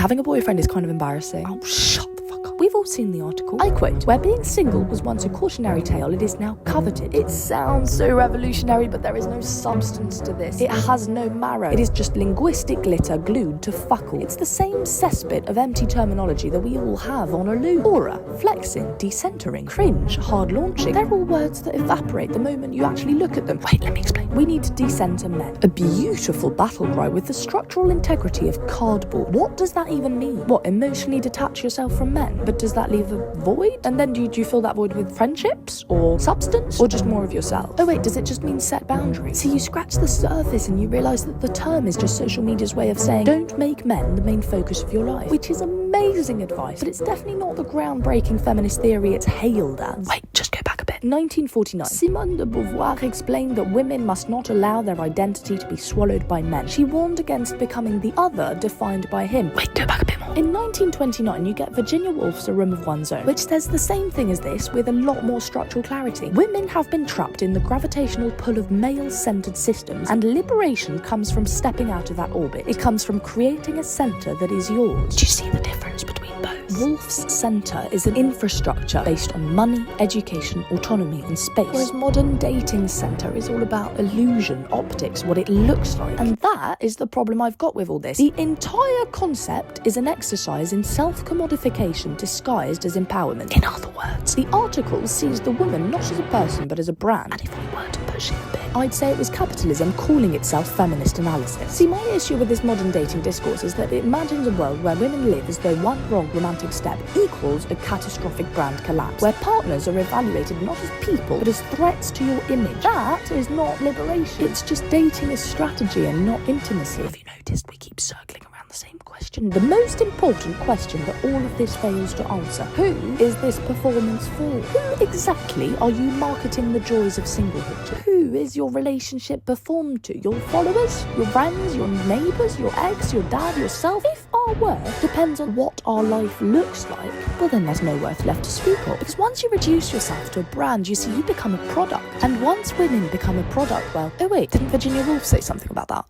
Having a boyfriend is kind of embarrassing. Oh, shut the fuck up. We've all seen the article. I quote, "Where being single was once a cautionary tale, it is now coveted." It sounds so revolutionary, but there is no substance to this. It has no marrow. It is just linguistic glitter glued to fuckle. It's the same cesspit of empty terminology that we all have on a loop. Aura, flexing, decentering, cringe, hard launching. They're all words that evaporate the moment you actually look at them. Wait, let me explain. We need to decenter men. A beautiful battle cry with the structural integrity of cardboard. What does that even mean? What, emotionally detach yourself from men? But does that leave a void? And then do you fill that void with friendships? Or substance? Or just more of yourself? Oh wait, does it just mean set boundaries? See, you scratch the surface and you realise that the term is just social media's way of saying, don't make men the main focus of your life. Which is amazing advice, but it's definitely not the groundbreaking feminist theory it's hailed as. Wait, just go back a bit. 1949, Simone de Beauvoir explained that women must not allow their identity to be swallowed by men. She warned against becoming the other defined by him. Wait, go back a bit more. In 1929, you get Virginia Woolf's A Room of One's Own, which says the same thing as this with a lot more structural clarity. Women have been trapped in the gravitational pull of male-centered systems, and liberation comes from stepping out of that orbit. It comes from creating a center that is yours. Do you see the difference between both? Woolf's center is an infrastructure based on money, education, autonomy, and space, whereas modern dating center is all about illusion, optics, what it looks like. And that is the problem I've got with all this. The entire concept is an exercise in self-commodification disguised as empowerment. In other words, the article sees the woman not as a person but as a brand. And if we were to push it a bit, I'd say it was capitalism calling itself feminist analysis. See, my issue with this modern dating discourse is that it imagines a world where women live as though one wrong romantic step equals a catastrophic brand collapse, where partners are evaluated not as people but as threats to your image. That is not liberation. It's just dating as strategy and not intimacy. Have you noticed we keep circling around the same question? The most important question that all of this fails to answer. Who is this performance for? Who exactly are you marketing the joys of singlehood to? Who is your relationship performed to? Your followers? Your friends? Your neighbours? Your ex? Your dad? Yourself? If our worth depends on what our life looks like, well then there's no worth left to speak of. Because once you reduce yourself to a brand, you see, you become a product. And once women become a product, well, oh wait, didn't Virginia Woolf say something about that?